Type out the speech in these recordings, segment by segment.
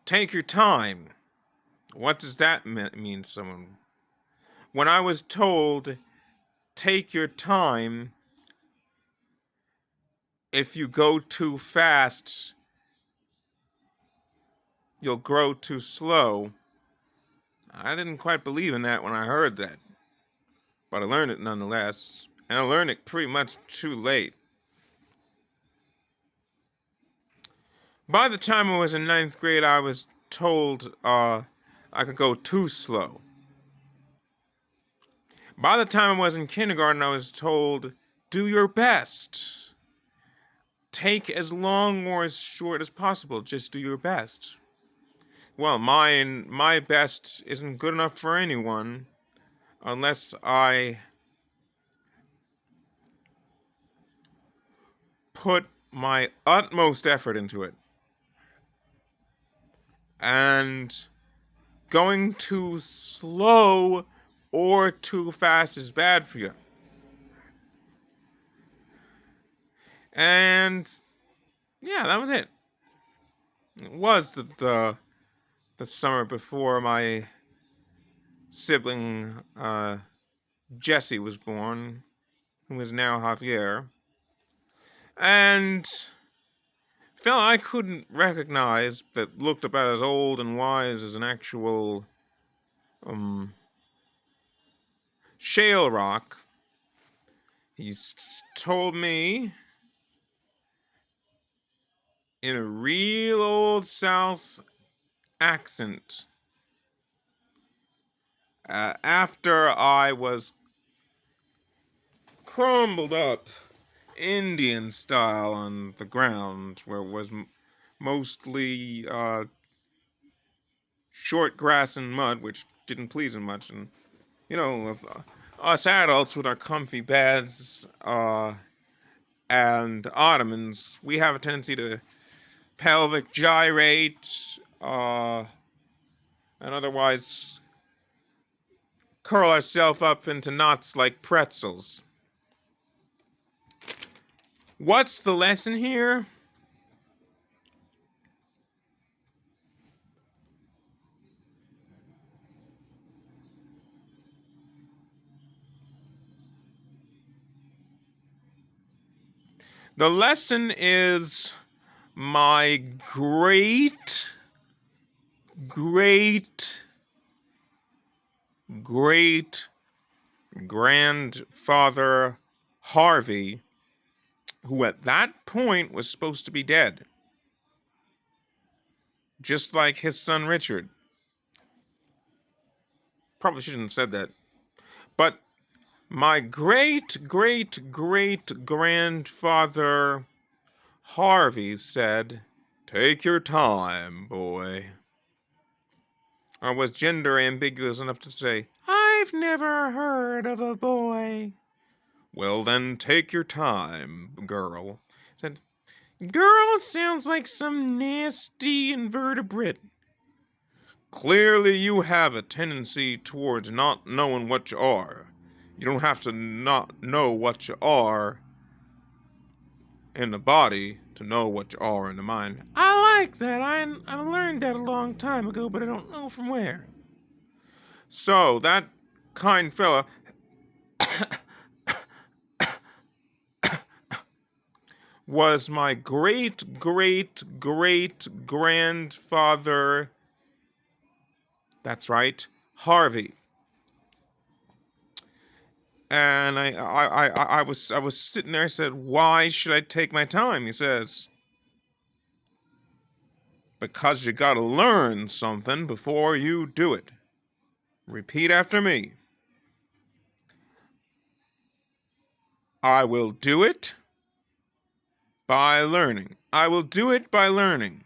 Take your time. What does that mean, someone? When I was told, take your time, if you go too fast, you'll grow too slow. I didn't quite believe in that when I heard that, but I learned it nonetheless, and I learned it pretty much too late. By the time I was in ninth grade, I was told I could go too slow. By the time I was in kindergarten, I was told, do your best. Take as long or as short as possible. Just do your best. Well, my best isn't good enough for anyone unless I put my utmost effort into it. And going too slow or too fast is bad for you. And yeah, that was it. It was the summer before my sibling Jesse was born, who is now Javier. And fella I couldn't recognize that looked about as old and wise as an actual shale rock. He told me in a real old South accent after I was crumbled up Indian style on the ground where it was mostly short grass and mud, which didn't please him much. And, you know, us adults with our comfy beds and ottomans, we have a tendency to pelvic gyrate and otherwise curl ourselves up into knots like pretzels. What's the lesson here? The lesson is my great grandfather Harvey, who at that point was supposed to be dead, just like his son Richard. Probably shouldn't have said that. But my great grandfather Harvey said, take your time, boy. Or was gender ambiguous enough to say, I've never heard of a boy. Well, then take your time, girl. Said, girl sounds like some nasty invertebrate. Clearly you have a tendency towards not knowing what you are. You don't have to not know what you are in the body to know what you are in the mind. I like that. I learned that a long time ago, but I don't know from where. So, that kind fella was my great grandfather. That's right, Harvey. And I was sitting there. I said, "Why should I take my time?" He says, "Because you got to learn something before you do it. Repeat after me. I will do it by learning. I will do it by learning."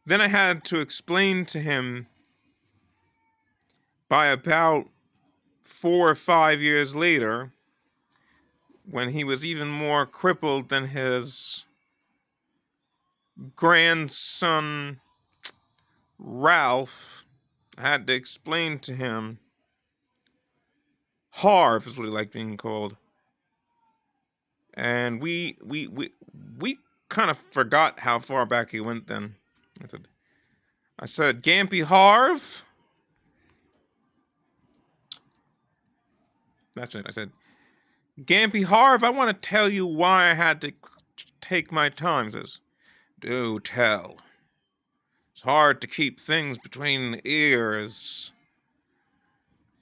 Then I had to explain to him by about 4 or 5 years later, when he was even more crippled than his grandson Ralph, I had to explain to him. Harv is what he liked being called. And we kind of forgot how far back he went then. I said, Gampy Harv. That's it. I said, Gampy Harv, I want to tell you why I had to take my time. He says, do tell. It's hard to keep things between the ears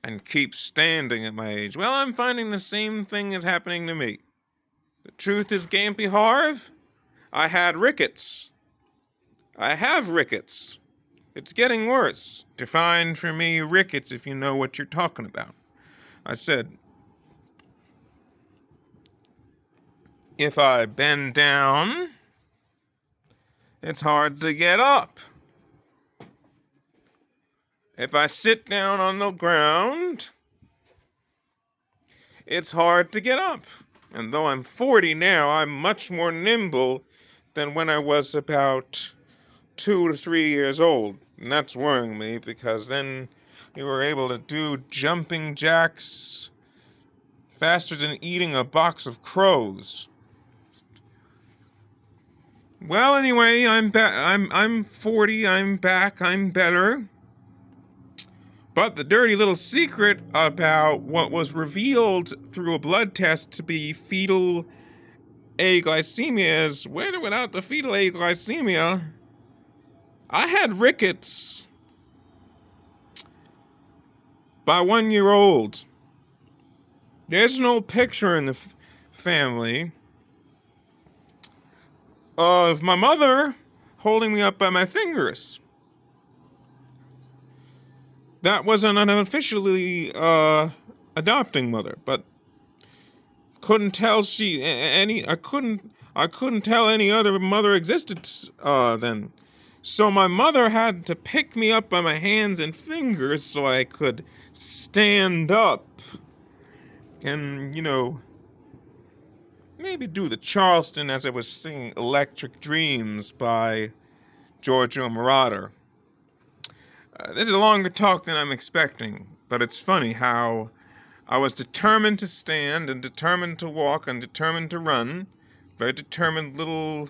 and keep standing at my age. Well, I'm finding the same thing is happening to me. The truth is, Gampy Harv, I had rickets. I have rickets. It's getting worse. Define for me rickets if you know what you're talking about. I said, if I bend down, it's hard to get up. If I sit down on the ground, it's hard to get up. And though I'm 40 now, I'm much more nimble than when I was about 2 to 3 years old. And that's worrying me because then you were able to do jumping jacks faster than eating a box of crows. Well, anyway, I'm 40, I'm back, I'm better. But the dirty little secret about what was revealed through a blood test to be fetal aglycemia is, with or without the fetal aglycemia, I had rickets by 1 year old. There's an old picture in the family of my mother holding me up by my fingers. That was an unofficially adopting mother, but couldn't tell I couldn't tell any other mother existed then. So my mother had to pick me up by my hands and fingers so I could stand up and, maybe do the Charleston as I was singing Electric Dreams by Giorgio Moroder. This is a longer talk than I'm expecting, but it's funny how I was determined to stand and determined to walk and determined to run. Very determined little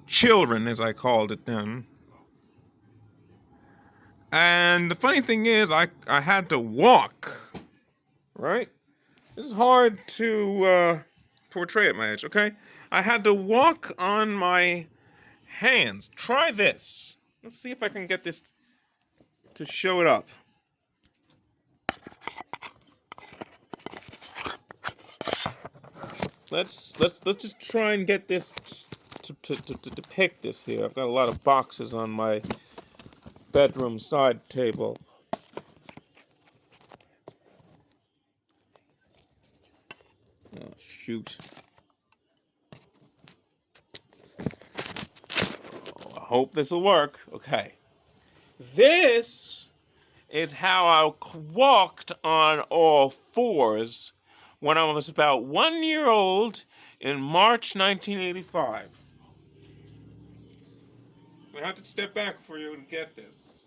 children, as I called it then. And the funny thing is, I had to walk, right? This is hard to portray at my age, okay? I had to walk on my hands. Try this. Let's see if I can get this to show it up. Let's just try and get this to depict this here. I've got a lot of boxes on my bedroom side table. Oh, shoot. I hope this will work. Okay. This is how I walked on all fours when I was about 1 year old in March 1985. I have to step back for you to get this.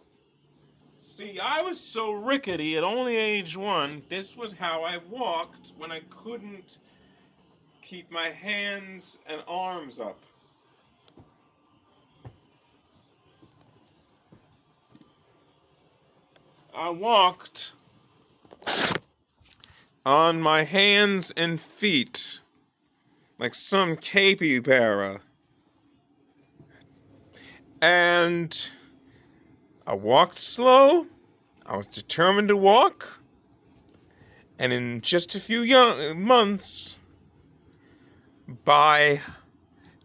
See, I was so rickety at only age 1, this was how I walked when I couldn't keep my hands and arms up. I walked on my hands and feet like some capybara. And I walked slow. I was determined to walk. And in just a few months, by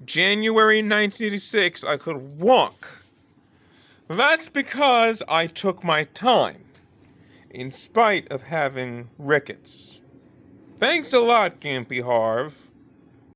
January 1986, I could walk. That's because I took my time, in spite of having rickets. Thanks a lot, Gampy Harv.